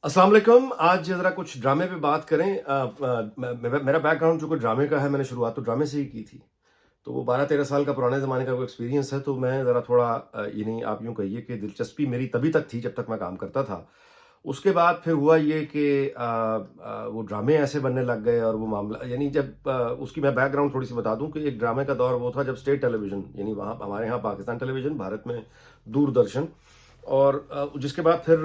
अस्सलाम वालेकुम। आज ज़रा कुछ ड्रामे पे बात करें। मेरा बैकग्राउंड जो कि ड्रामे का है, मैंने शुरुआत तो ड्रामे से ही की थी। तो वो 12-13 साल का पुराने ज़माने का वो एक्सपीरियंस है, तो मैं ज़रा थोड़ा यानी आप यूँ कहिए कि दिलचस्पी मेरी तभी तक थी जब तक मैं काम करता था। उसके बाद फिर हुआ ये कि वो ड्रामे ऐसे बनने लग गए और वो मामला यानी जब उसकी मैं बैकग्राउंड थोड़ी-सी बता दूँ कि एक ड्रामे का दौर वो था जब स्टेट टेलीविज़न यानी वहाँ हमारे यहाँ पाकिस्तान टेलीविज़न, भारत में दूरदर्शन और जिसके बाद फिर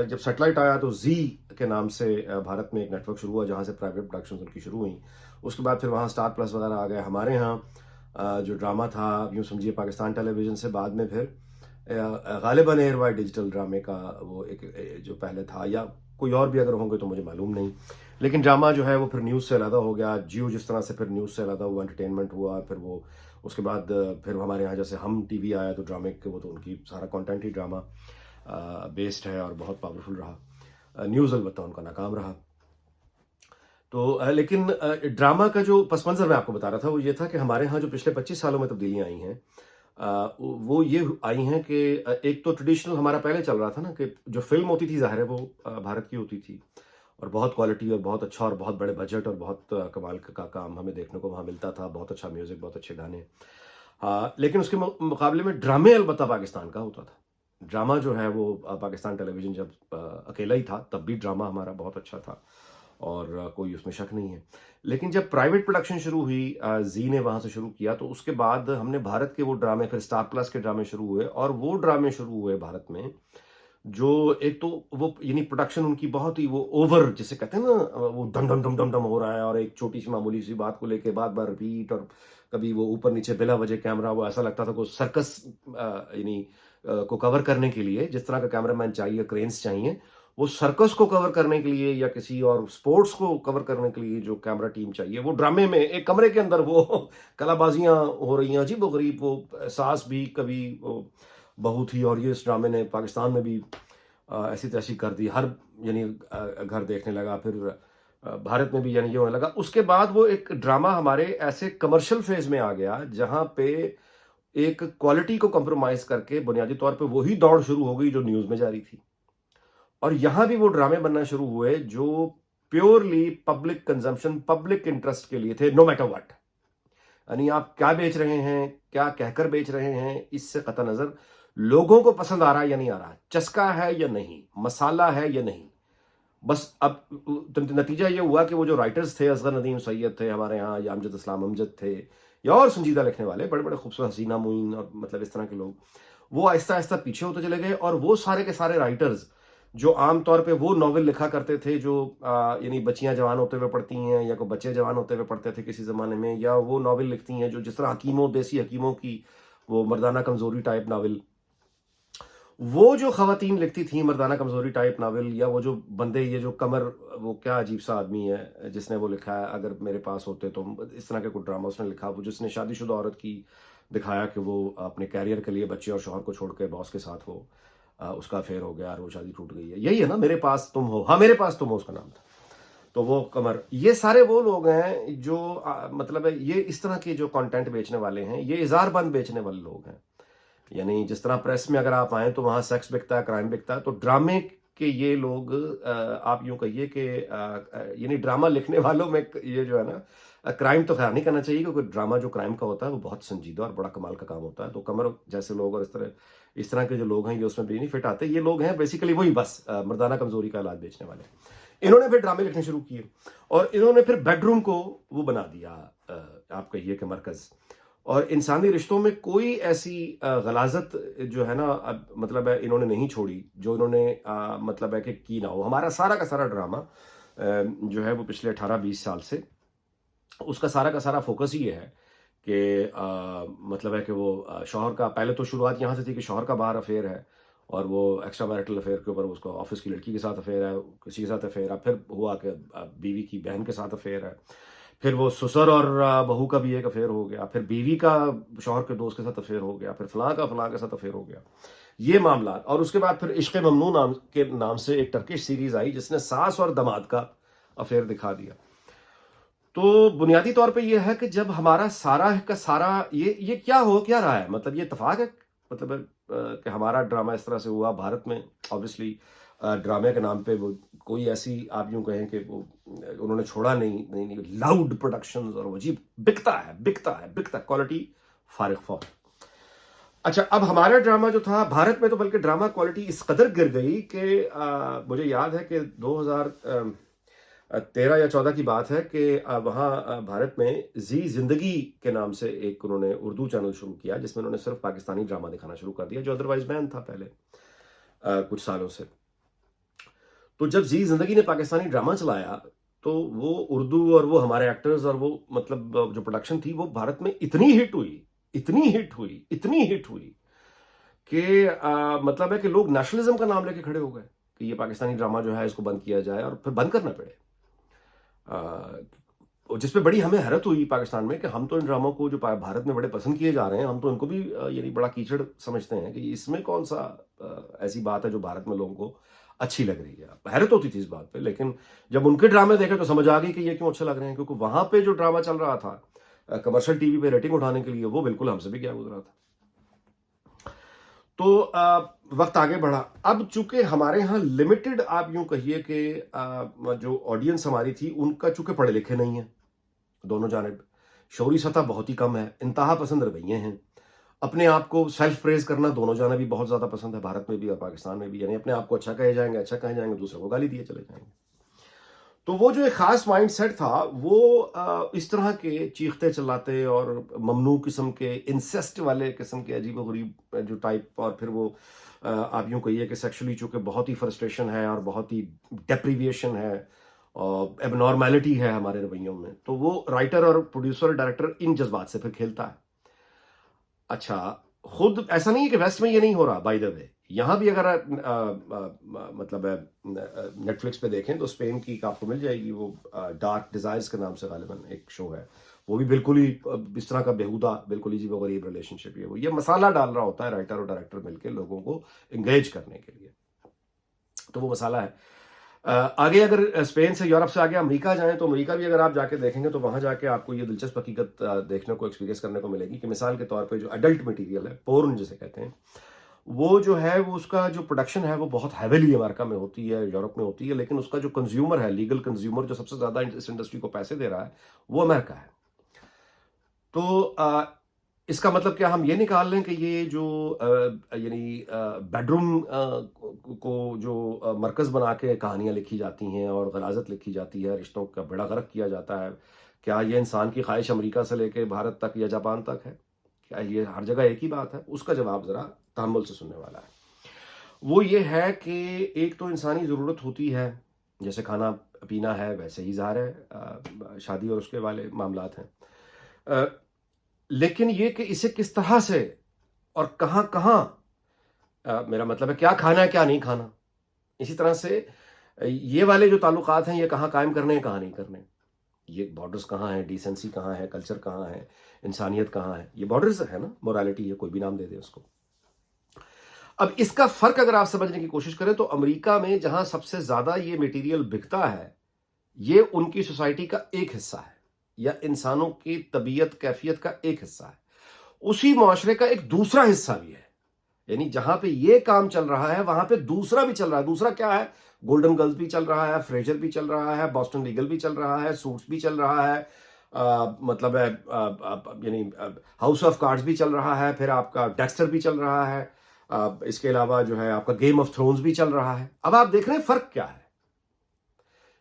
जब सैटेलाइट आया तो ज़ी के नाम से भारत में एक नेटवर्क शुरू हुआ जहाँ से प्राइवेट प्रोडक्शंस उनकी शुरू हुई। उसके बाद फिर वहाँ स्टार प्लस वगैरह आ गए। हमारे यहाँ जो ड्रामा था यूँ समझिए पाकिस्तान टेलीविज़न से बाद में फिर ग़ालिबन एयर वाइड डिजिटल ड्रामे का वो एक जो पहले था या कोई और भी अगर होंगे तो मुझे मालूम नहीं। लेकिन ड्रामा जो है वो फिर न्यूज़ से अलग हो गया। जियो जिस तरह से फिर न्यूज़ से अलग हुआ, एंटरटेनमेंट हुआ, फिर वो उसके बाद फिर हमारे यहाँ जैसे हम टीवी आया तो ड्रामे के वो तो उनकी सारा कंटेंट ही ड्रामा बेस्ड है और बहुत पावरफुल रहा। न्यूज़ अलबत्ता उनका नाकाम रहा। तो लेकिन ड्रामा का जो पस मंज़र मैं आपको बता रहा था वो ये था कि हमारे यहाँ जो पिछले 25 सालों में तब्दीलियाँ आई हैं वो ये आई हैं कि एक तो ट्रेडिशनल हमारा पहले चल रहा था ना कि जो फ़िल्म होती थी ज़ाहिर है वो भारत की होती थी और बहुत क्वालिटी और बहुत अच्छा और बहुत बड़े बजट और बहुत कमाल का काम हमें देखने को वहाँ मिलता था। बहुत अच्छा म्यूज़िक, बहुत अच्छे गाने। लेकिन उसके मुकाबले में ड्रामे अलबत्ता पाकिस्तान का होता था। ड्रामा जो है वो पाकिस्तान टेलीविज़न जब अकेला ही था तब भी ड्रामा हमारा बहुत अच्छा था और कोई उसमें शक नहीं है। लेकिन जब प्राइवेट प्रोडक्शन शुरू हुई ज़ी ने वहाँ से शुरू किया तो उसके बाद हमने भारत के वो ड्रामे फिर स्टार प्लस के ड्रामे शुरू हुए और वो ड्रामे शुरू हुए भारत में जो एक तो वो यानी प्रोडक्शन उनकी बहुत ही वो ओवर जिसे कहते हैं ना वो डम डम डम डम डम हो रहा है और एक छोटी सी मामूली सी बात को लेके बार बार रिपीट और कभी वो ऊपर नीचे बिला वजह कैमरा वो ऐसा लगता था को सर्कस यानी को कवर करने के लिए जिस तरह का कैमरामैन चाहिए, क्रेन्स चाहिए, वो सर्कस को कवर करने के लिए या किसी और स्पोर्ट्स को कवर करने के लिए जो कैमरा टीम चाहिए वो ड्रामे में एक कमरे के अंदर वो कलाबाजियां हो रही हैं अजीब गरीब। वो सास भी कभी वो बहू थी और ये इस ड्रामे ने पाकिस्तान में भी ऐसी तैसी कर दी। हर यानी घर देखने लगा फिर भारत में भी यानी ये होने लगा। उसके बाद वो एक ड्रामा हमारे ऐसे कमर्शियल फेज में आ गया जहाँ पे एक क्वालिटी को कंप्रोमाइज करके बुनियादी तौर पे वही दौड़ शुरू हो गई जो न्यूज़ में जारी थी। और यहाँ भी वो ड्रामे बनना शुरू हुए जो purely public consumption, public interest के लिए थे नो मैटर व्हाट। यानी आप क्या बेच रहे हैं, क्या कहकर बेच रहे हैं, इससे कतई नज़र लोगों को पसंद आ रहा है या नहीं आ रहा है, चस्का है या नहीं, मसाला है या नहीं। बस अब नतीजा ये हुआ कि वो जो राइटर्स थे असगर नदीम सैयद थे हमारे यहाँ या अमजद इस्लाम अमजद थे या और संजीदा लिखने वाले बड़े बड़े खूबसूरत हसीना मुइन और मतलब इस तरह के लोग वो आहिस्ता आहिस्ता पीछे होते चले गए। और वो सारे के सारे राइटर्स जो आम तौर पे वो नॉवेल लिखा करते थे जो यानी बच्चियां जवान होते हुए पढ़ती हैं या कोई बच्चे जवान होते हुए पढ़ते थे किसी ज़माने में, या वो नॉवेल लिखती हैं जो जिस तरह हकीमों देसी हकीमों की वो मर्दाना कमज़ोरी टाइप नावल, वो जो ख़वातीन लिखती थी मर्दाना कमज़ोरी टाइप नावल, या वो जो बंदे ये जो कमर वो क्या अजीब सा आदमी है जिसने वो लिखा है अगर मेरे पास होते तो इस तरह के कोई ड्रामा उसने लिखा वो जिसने शादीशुदा औरत की दिखाया कि वो अपने कैरियर के लिए बच्चे और शौहर को छोड़ के बॉस के साथ वो उसका अफेयर हो गया और वो शादी टूट गई है। यही है ना मेरे पास तुम हो, हाँ मेरे पास तुम हो उसका नाम था। तो वो कमर ये सारे वो लोग हैं जो मतलब है ये इस तरह के जो कंटेंट बेचने वाले हैं, ये इज़ार बंद बेचने वाले लोग हैं। यानी जिस तरह प्रेस में अगर आप आएँ तो वहाँ सेक्स बिकता है, क्राइम बिकता है, तो ड्रामे के ये लोग आप यूँ कहिए कि यानी ड्रामा लिखने वालों में ये जो है ना क्राइम तो ख़ैर नहीं करना चाहिए क्योंकि ड्रामा जो क्राइम का होता है वो बहुत संजीदा और बड़ा कमाल का काम होता है। तो कमर जैसे लोग और इस तरह के जो लोग हैं ये उसमें भी नहीं फिट आते। ये लोग हैं बेसिकली वही बस मर्दाना कमज़ोरी का इलाज बेचने वाले। इन्होंने फिर ड्रामे लिखने शुरू किए और इन्होंने फिर बेडरूम को वो बना दिया आप कहिए कि मरकज़। और इंसानी रिश्तों में कोई ऐसी गलाजत जो है ना अब मतलब है इन्होंने नहीं छोड़ी जो इन्होंने मतलब है कि की ना हो। हमारा सारा का सारा ड्रामा जो है वो पिछले 18-20 साल से उसका सारा का सारा फोकस ही ये है कि मतलब है कि वो शौहर का पहले तो शुरुआत यहाँ से थी कि शौहर का बाहर अफेयर है और वो एक्स्ट्रा मैरिटल अफेयर के ऊपर उसको ऑफिस की लड़की के साथ अफेयर है, किसी के साथ अफेयर है, फिर हुआ कि बीवी की बहन के साथ अफेयर है, फिर वो ससुर और बहू का भी एक अफेयर हो गया, फिर बीवी का शौहर के दोस्त के साथ अफेयर हो गया, फिर फलां के साथ अफेयर हो गया, ये मामला। और उसके बाद फिर इश्क ममनू नाम से एक टर्किश सीरीज आई जिसने सास और दामाद का अफेयर दिखा दिया। तो बुनियादी तौर पे ये है कि जब हमारा सारा का सारा ये क्या रहा है, मतलब ये इत्तेफाक है, मतलब कि हमारा ड्रामा इस तरह से हुआ भारत में। ऑब्वियसली ड्रामे के नाम पे वो कोई ऐसी आप यूं कहें कि वो उन्होंने छोड़ा नहीं लाउड प्रोडक्शंस और वो अजीब बिकता क्वालिटी फारिग फौर। अच्छा, अब हमारा ड्रामा जो था भारत में, तो बल्कि ड्रामा क्वालिटी इस कदर गिर गई कि मुझे याद है कि 2013 या 14 की बात है कि वहाँ भारत में जी जिंदगी के नाम से एक उन्होंने उर्दू चैनल शुरू किया, जिसमें उन्होंने सिर्फ पाकिस्तानी ड्रामा दिखाना शुरू कर दिया, जो अदरवाइज बैन था पहले कुछ सालों से। तो जब जी जिंदगी ने पाकिस्तानी ड्रामा चलाया तो वो उर्दू और वो हमारे एक्टर्स और वो मतलब जो प्रोडक्शन थी वो भारत में इतनी हिट हुई कि मतलब है कि लोग नेशनलिज्म का नाम लेके खड़े हो गए कि ये पाकिस्तानी ड्रामा जो है इसको बंद किया जाए, और फिर बंद करना पड़े। जिस पे बड़ी हमें हैरत हुई पाकिस्तान में कि हम तो इन ड्रामों को जो भारत में बड़े पसंद किए जा रहे हैं, हम तो इनको भी यानी बड़ा कीचड़ समझते हैं कि इसमें कौन सा ऐसी बात है जो भारत में लोगों को अच्छी लग रही है। हैरत होती थी इस बात पे, लेकिन जब उनके ड्रामे देखे तो समझ आ गई कि ये क्यों अच्छे लग रहे हैं, क्योंकि वहां पे जो ड्रामा चल रहा था कमर्शियल टीवी पे रेटिंग उठाने के लिए, वो बिल्कुल हमसे भी क्या गुजरा था। तो वक्त आगे बढ़ा। अब चूंकि हमारे यहाँ लिमिटेड आप यूं कहिए कि जो ऑडियंस हमारी थी उनका चूंकि पढ़े लिखे नहीं है, दोनों जानिब शौरी सतह बहुत ही कम है, इंतहा पसंद रवैये हैं, अपने आप को सेल्फ प्रेज करना दोनों जानिब भी बहुत ज़्यादा पसंद है, भारत में भी और पाकिस्तान में भी। यानी अपने आप को अच्छा कहे जाएंगे, दूसरों को गाली दिए चले जाएंगे। तो वो जो एक खास माइंड सेट था वो इस तरह के चीखते चिल्लाते और ममनू किस्म के इंसेस्ट वाले किस्म के अजीब गरीब जो टाइप, और फिर वो आप यूं कहिए कि सेक्सुअली चूंकि बहुत ही फ्रस्ट्रेशन है और बहुत ही डेप्रीविएशन है और एबनॉर्मैलिटी है हमारे रवैयों में, तो वो राइटर और प्रोड्यूसर डायरेक्टर इन जज्बात से फिर खेलता है। अच्छा, खुद ऐसा नहीं है कि वेस्ट में ये नहीं हो रहा, बाय द वे यहाँ भी अगर मतलब नेटफ्लिक्स पे देखें तो स्पेन की आपको मिल जाएगी वो डार्क डिजायर्स के नाम से गालिबन एक शो है, वो भी बिल्कुल ही इस तरह का बेहुदा, बिल्कुल ही जीवो गरीब रिलेशनशिप है। वो ये मसाला डाल रहा होता है राइटर और डायरेक्टर मिलकर लोगों को एंगेज करने के लिए, तो वो मसाला है। आगे अगर स्पेन से यूरोप से आगे अमेरिका जाएं तो अमेरिका भी अगर आप जाके देखेंगे तो वहां जाके आपको ये दिलचस्प हकीकत देखने को, एक्सपीरियंस करने को मिलेगी कि मिसाल के तौर पे जो एडल्ट मटेरियल है, पोर्न जिसे कहते हैं, वो जो है वो उसका जो प्रोडक्शन है वो बहुत हैवीली अमेरिका में होती है, यूरोप में होती है, लेकिन उसका जो कंज्यूमर है, लीगल कंज्यूमर जो सबसे ज्यादा इस इंडस्ट्री को पैसे दे रहा है, वो अमेरिका है। तो इसका मतलब क्या हम ये निकाल लें कि ये जो यानी बेडरूम को जो मरकज़ बना के कहानियाँ लिखी जाती हैं और गलाजत लिखी जाती है, रिश्तों का बेड़ा गर्क किया जाता है, क्या ये इंसान की ख्वाहिश अमेरिका से लेके भारत तक या जापान तक है? क्या ये हर जगह एक ही बात है? उसका जवाब ज़रा तहम्मुल से सुनने वाला है। वो ये है कि एक तो इंसानी ज़रूरत होती है, जैसे खाना पीना है वैसे ही ज़ाहिर है शादी और उसके वाले मामलात हैं, लेकिन ये कि इसे किस तरह से और कहाँ कहाँ मेरा मतलब है क्या खाना है क्या नहीं खाना, इसी तरह से ये वाले जो ताल्लुकात हैं ये कहाँ कायम करने हैं कहाँ नहीं करने, ये बॉर्डर्स कहाँ हैं, डिसेंसी कहाँ है, कल्चर कहाँ है, इंसानियत कहाँ है, ये बॉर्डर्स है ना, मोरालिटी है, कोई भी नाम दे दे उसको। अब इसका फर्क अगर आप समझने की कोशिश करें तो अमेरिका में जहां सबसे ज्यादा ये मटेरियल बिकता है, ये उनकी सोसाइटी का एक हिस्सा है या इंसानों की तबीयत कैफियत का एक हिस्सा है, उसी मुआशरे का एक दूसरा हिस्सा भी है। यानी जहां पे ये काम चल रहा है वहां पे दूसरा भी चल रहा है। दूसरा क्या है? गोल्डन गर्ल्स भी चल रहा है, फ्रेजर भी चल रहा है, बॉस्टन लीगल भी चल रहा है, सूट्स भी चल रहा है, मतलब है यानी हाउस ऑफ कार्ड्स भी चल रहा है, फिर आपका डेक्स्टर भी चल रहा है, इसके अलावा जो है आपका गेम ऑफ थ्रोन्स भी चल रहा है। अब आप देख रहे हैं फर्क क्या है,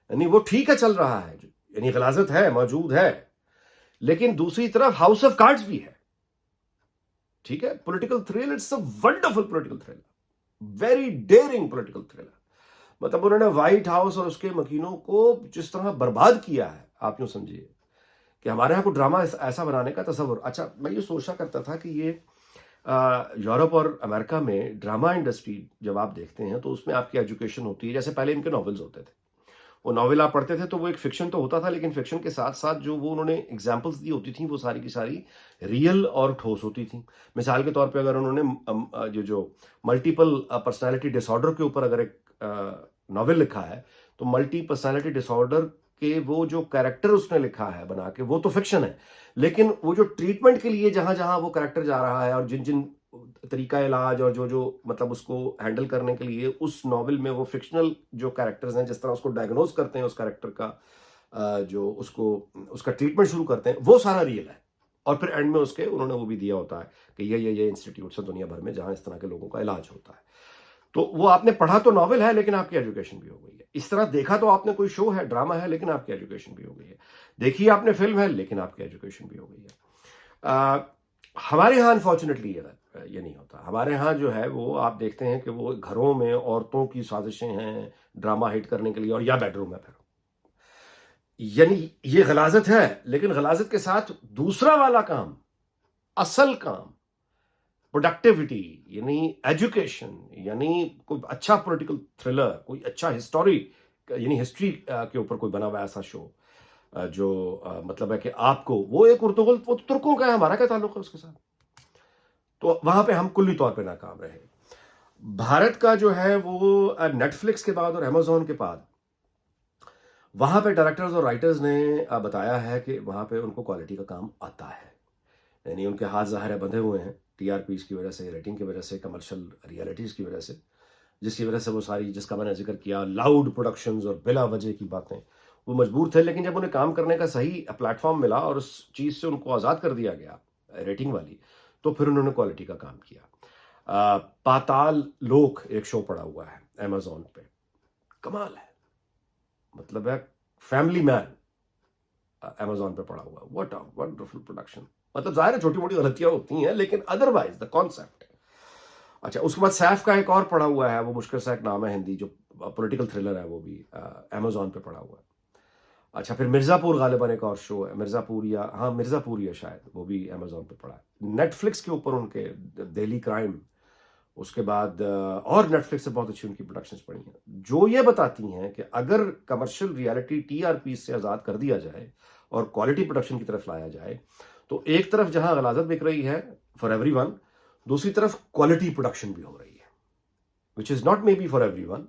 यानी वो ठीक है चल रहा है, यानी गलाजत है, मौजूद है, लेकिन दूसरी तरफ हाउस ऑफ कार्ड्स भी है, ठीक है, political thrill, it's a wonderful political thrill, very dairying political thriller. मतलब उन्होंने व्हाइट हाउस और उसके मकीनों को जिस तरह बर्बाद किया है, आप यूं समझिए कि हमारे यहाँ को ड्रामा ऐसा बनाने का तस्वर। अच्छा, मैं ये सोचा करता था कि ये यूरोप और अमेरिका में ड्रामा इंडस्ट्री जब आप देखते हैं तो उसमें आपकी एजुकेशन होती है, जैसे पहले इनके नॉवेल्स होते थे, वो नॉवेल आप पढ़ते थे तो वो एक फिक्शन तो होता था, लेकिन फिक्शन के साथ साथ जो वो उन्होंने एग्जाम्पल्स दी होती थी वो सारी की सारी रियल और ठोस होती थी। मिसाल के तौर पे अगर उन्होंने जो मल्टीपल पर्सनालिटी डिसऑर्डर के ऊपर अगर एक नॉवेल लिखा है तो मल्टी पर्सनालिटी डिसऑर्डर के वो जो कैरेक्टर उसने लिखा है बना के, वो तो फिक्शन है, लेकिन वो जो ट्रीटमेंट के लिए जहां जहां वो कैरेक्टर जा रहा है और जिन जिन طریقہ علاج اور جو مطلب اس کو ہینڈل کرنے کے لیے اس ناول میں وہ فکشنل جو کریکٹرز ہیں جس طرح اس کو ڈائگنوز کرتے ہیں اس کریکٹر کا جو اس کا ٹریٹمنٹ شروع کرتے ہیں وہ سارا ریئل ہے. اور پھر اینڈ میں اس کے انہوں نے وہ بھی دیا ہوتا ہے کہ یہ انسٹیٹیوٹس ہیں دنیا بھر میں جہاں اس طرح کے لوگوں کا علاج ہوتا ہے. تو وہ آپ نے پڑھا تو ناول ہے لیکن آپ کی ایجوکیشن بھی ہو گئی ہے. اس طرح دیکھا تو آپ نے کوئی شو ہے ڈرامہ ہے لیکن آپ کی ایجوکیشن بھی ہو گئی ہے. دیکھی آپ نے فلم ہے لیکن آپ کی ایجوکیشن بھی ہو گئی ہے. ہمارے ہاں انفارچونیٹلی یہ نہیں ہوتا. ہمارے ہاں جو ہے وہ آپ دیکھتے ہیں کہ وہ گھروں میں عورتوں کی سازشیں ہیں ڈرامہ ہٹ کرنے کے لیے اور یا بیڈ روم میں پھر یعنی یہ غلاظت ہے لیکن غلاظت کے ساتھ دوسرا والا کام اصل کام پروڈکٹیوٹی یعنی ایجوکیشن یعنی کوئی اچھا پولیٹیکل تھرلر کوئی اچھا ہسٹوری یعنی ہسٹری کے اوپر کوئی بنا ہوا ایسا شو جو مطلب ہے کہ آپ کو وہ ایک ارطغرل وہ ترکوں کا ہے ہمارا کیا تعلق ہے اس کے ساتھ. تو وہاں پہ ہم کلی طور پہ ناکام رہے. بھارت کا جو ہے وہ نیٹ فلکس کے بعد اور امیزون کے بعد وہاں پہ ڈائریکٹرز اور رائٹرز نے بتایا ہے کہ وہاں پہ ان کو کوالٹی کا کام آتا ہے. یعنی ان کے ہاتھ ظاہر ہے بندھے ہوئے ہیں ٹی آر پیز کی وجہ سے ریٹنگ کی وجہ سے کمرشل ریالٹیز کی وجہ سے جس کی وجہ سے وہ ساری جس کا میں نے ذکر کیا لاؤڈ پروڈکشنز اور بلا وجہ کی باتیں وہ مجبور تھے. لیکن جب انہیں کام کرنے کا صحیح پلیٹ فارم ملا اور اس چیز سے ان کو آزاد کر دیا گیا ریٹنگ والی تو پھر انہوں نے کوالٹی کا کام کیا. پاتال لوک ایک شو پڑا ہوا ہے امیزون پہ کمال ہے مطلب ہے فیملی مین امیزون پہ پڑا ہوا واٹ اے ونڈرفل پروڈکشن. مطلب ظاہر ہے چھوٹی موٹی غلطیاں ہوتی ہیں لیکن ادروائز دا کانسیپٹ. اچھا اس کے بعد سیف کا ایک اور پڑا ہوا ہے وہ مشکل سا ایک نام ہے ہندی جو پولیٹیکل تھرلر ہے وہ بھی امیزون پہ پڑا ہوا ہے. اچھا پھر مرزا پور غالباً ایک اور شو ہے مرزا پور یا شاید وہ بھی امیزون پہ پڑا ہے. نیٹ فلکس کے اوپر ان کے دہلی کرائم اس کے بعد اور نیٹ فلکس سے بہت اچھی ان کی پروڈکشنز پڑی ہیں جو یہ بتاتی ہیں کہ اگر commercial reality T R P سے آزاد کر دیا جائے اور کوالٹی پروڈکشن کی طرف لایا جائے تو ایک طرف جہاں غلاظت بک رہی ہے فار ایوری ون دوسری طرف کوالٹی پروڈکشن بھی ہو رہی ہے which is not maybe for everyone.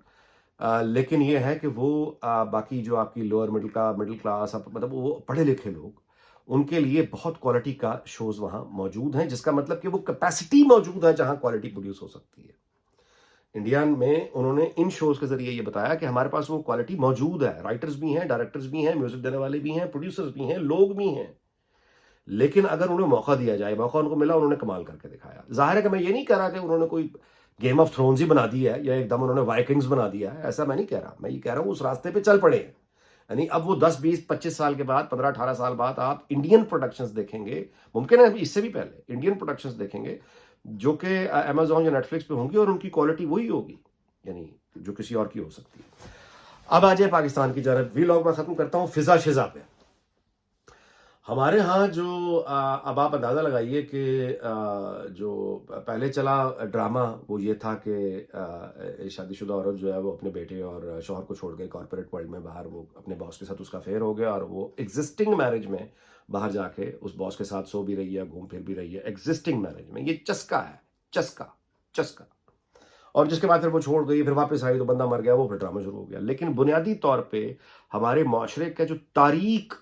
لیکن یہ ہے کہ وہ باقی جو آپ کی لوور مڈل کلاس مطلب وہ پڑھے لکھے لوگ ان کے لیے بہت کوالٹی کا شوز وہاں موجود ہیں جس کا مطلب کہ وہ کیپیسٹی موجود ہے جہاں کوالٹی پروڈیوس ہو سکتی ہے. انڈیا میں انہوں نے ان شوز کے ذریعے یہ بتایا کہ ہمارے پاس وہ کوالٹی موجود ہے. رائٹرز بھی ہیں ڈائریکٹرز بھی ہیں میوزک دینے والے بھی ہیں پروڈیوسرز بھی ہیں لوگ بھی ہیں لیکن اگر انہیں موقع دیا جائے موقع ان کو ملا انہوں نے کمال کر کے دکھایا. ظاہر ہے کہ میں یہ نہیں کہہ رہا کہ انہوں نے کوئی گیم آف تھرونز ہی بنا دی ہے یا ایک دم انہوں نے وائکنگز بنا دیا ہے ایسا میں نہیں کہہ رہا. میں یہ کہہ رہا ہوں اس راستے پہ چل پڑے ہیں. یعنی اب وہ 10-20-25 سال کے بعد 15-18 سال بعد آپ انڈین پروڈکشنز دیکھیں گے ممکن ہے اس سے بھی پہلے انڈین پروڈکشنز دیکھیں گے جو کہ امیزون یا نیٹ فلکس پہ ہوں گی اور ان کی کوالٹی وہی ہوگی یعنی جو کسی اور کی ہو سکتی ہے. اب آ جائے پاکستان کی جانب. وی لاگ میں ختم کرتا ہوں فضا شزا پہ. ہمارے ہاں جو اب آپ اندازہ لگائیے کہ جو پہلے چلا ڈرامہ وہ یہ تھا کہ شادی شدہ عورت جو ہے وہ اپنے بیٹے اور شوہر کو چھوڑ کے کارپوریٹ ورلڈ میں باہر وہ اپنے باس کے ساتھ اس کا افیئر ہو گیا اور وہ ایگزسٹنگ میرج میں باہر جا کے اس باس کے ساتھ سو بھی رہی ہے گھوم پھر بھی رہی ہے ایگزسٹنگ میرج میں. یہ چسکا ہے چسکا. اور جس کے بعد پھر وہ چھوڑ گئی پھر واپس آئی تو بندہ مر گیا وہ پھر ڈرامہ شروع ہو گیا. لیکن بنیادی طور پہ ہمارے معاشرے کا جو تاریک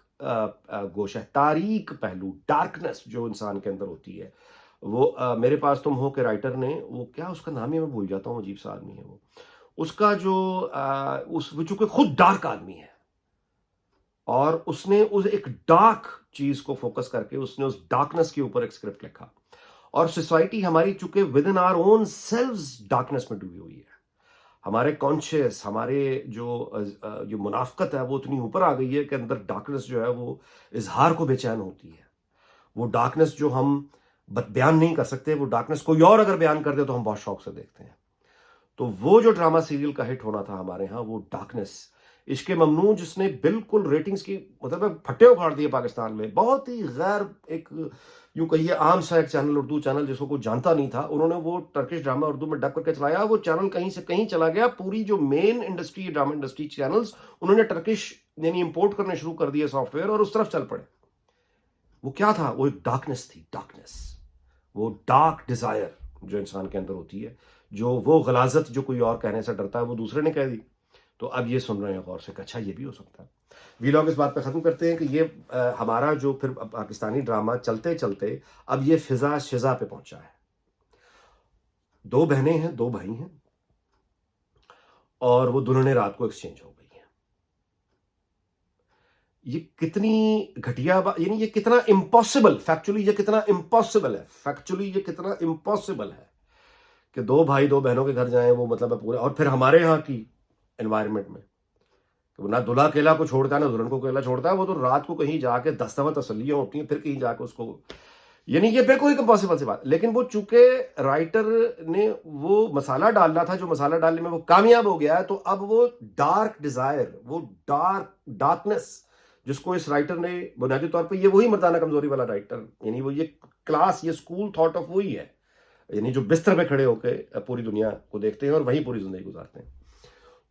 گوشہ تاریک پہلو ڈارکنس جو انسان کے اندر ہوتی ہے وہ میرے پاس تم ہو کے رائٹر نے وہ کیا اس کا نام ہی میں بھول جاتا ہوں عجیب سا آدمی ہے وہ اس کا جو وہ چونکہ خود ڈارک آدمی ہے اور اس نے اس ایک ڈارک چیز کو فوکس کر کے اس نے اس ڈارکنس کے اوپر ایک اسکرپٹ لکھا. اور سوسائٹی ہماری چونکہ with in our own selves darkness میں ڈوبی ہوئی ہے. ہمارے کانشیس ہمارے جو منافقت ہے وہ اتنی اوپر آ گئی ہے کہ اندر ڈارکنس جو ہے وہ اظہار کو بے چین ہوتی ہے. وہ ڈارکنس جو ہم بیان نہیں کر سکتے وہ ڈارکنس کوئی اور اگر بیان کر دے تو ہم بہت شوق سے دیکھتے ہیں. تو وہ جو ڈرامہ سیریل کا ہٹ ہونا تھا ہمارے ہاں وہ ڈارکنس عشق ممنوع جس نے بالکل ریٹنگز کی مطلب پھٹے اکھاڑ دیے پاکستان میں. بہت ہی غیر ایک یوں کہیے عام سا ایک چینل اردو چینل جس کو کوئی جانتا نہیں تھا انہوں نے وہ ٹرکش ڈرامہ اردو میں ڈب کر کے چلایا. وہ چینل کہیں سے کہیں چلا گیا. پوری جو مین انڈسٹری ڈرامہ انڈسٹری چینلز انہوں نے ٹرکش یعنی امپورٹ کرنے شروع کر دیے سافٹ ویئر اور اس طرف چل پڑے. وہ کیا تھا وہ ایک ڈارکنس تھی وہ ڈارک ڈیزائر جو انسان کے اندر ہوتی ہے جو وہ غلاظت جو کوئی اور کہنے سے ڈرتا ہے وہ دوسرے نے کہہ دی. تو اب یہ سن رہے ہیں غور سے کہ اچھا یہ بھی ہو سکتا ہے. وی لاگ اس بات پہ ختم کرتے ہیں کہ یہ ہمارا جو پھر پاکستانی ڈرامہ چلتے چلتے اب یہ فضا شزا پہ پہنچا ہے. 2 بہنیں ہیں 2 بھائی ہیں اور وہ دونوں نے رات کو ایکسچینج ہو گئی ہیں. یہ کتنی گھٹیا یعنی یہ کتنا امپاسبل، فیکچولی یہ کتنا امپاسبل ہے، فیکچولی یہ کتنا امپاسبل ہے کہ 2 بھائی 2 بہنوں کے گھر جائیں، وہ مطلب پورے، اور پھر ہمارے ہاں کی انوائرمنٹ میں کہ وہ نہ دلہا اکیلا کو چھوڑتا ہے نہ دلہن کو اکیلا چھوڑتا ہے، وہ تو رات کو کہیں جا کے 10 دفعہ تسلیاں ہوتی ہیں، پھر کہیں جا کے اس کو، یعنی یہ بالکل ایک امپاسبل سی بات. لیکن وہ چونکہ رائٹر نے وہ مسالہ ڈالنا تھا، جو مسالہ ڈالنے میں وہ کامیاب ہو گیا ہے، تو اب وہ ڈارک ڈیزائر، وہ ڈارکنس جس کو اس رائٹر نے بنیادی طور پہ، یہ وہی مردانہ کمزوری والا رائٹر، یعنی وہ یہ کلاس، یہ اسکول تھاٹ آف وہی ہے، یعنی جو بستر پہ کھڑے ہو کے پوری دنیا کو دیکھتے ہیں اور وہیں پوری زندگی گزارتے ہیں.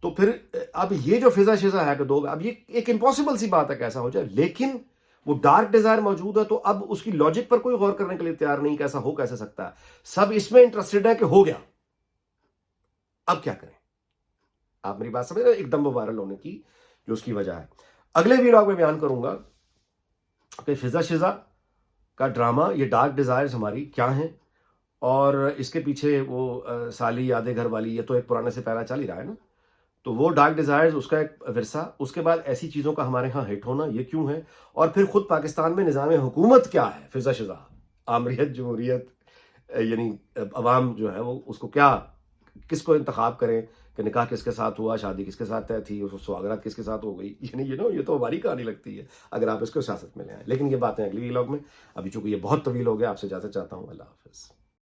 تو پھر اب یہ جو فضا شزا ہے کہ 2، اب یہ ایک امپاسبل سی بات ہے کہ ایسا ہو جائے، لیکن وہ ڈارک ڈیزائر موجود ہے، تو اب اس کی لاجک پر کوئی غور کرنے کے لیے تیار نہیں کہ ایسا ہو کیسے سکتا ہے. سب اس میں انٹرسٹڈ ہے کہ ہو گیا، اب کیا کریں. آپ میری بات سمجھ رہے ہیں، ایک دم وہ وائرل ہونے کی جو اس کی وجہ ہے. اگلے ویلاگ میں بیان کروں گا کہ فضا شزا کا ڈرامہ، یہ ڈارک ڈیزائرز ہماری کیا ہیں، اور اس کے پیچھے وہ سالی یادیں گھر والی، یہ تو ایک پرانے سے پہلا چل ہی رہا ہے نا، تو وہ ڈارک ڈیزائرز اس کا ایک ورثہ، اس کے بعد ایسی چیزوں کا ہمارے ہاں ہٹ ہونا یہ کیوں ہے، اور پھر خود پاکستان میں نظام حکومت کیا ہے، فضا شزا، آمریت، جمہوریت، یعنی عوام جو ہے وہ اس کو کیا، کس کو انتخاب کریں کہ نکاح کس کے ساتھ ہوا، شادی کس کے ساتھ طے تھی، اس سواگرات کس کے ساتھ ہو گئی، یعنی یہ تو ہماری کہانی لگتی ہے اگر آپ اس کو سیاست میں لے آئیں. لیکن یہ باتیں اگلی ویلاگ میں، ابھی چونکہ یہ بہت طویل ہو گیا، آپ سے اجازت چاہتا ہوں. اللہ حافظ.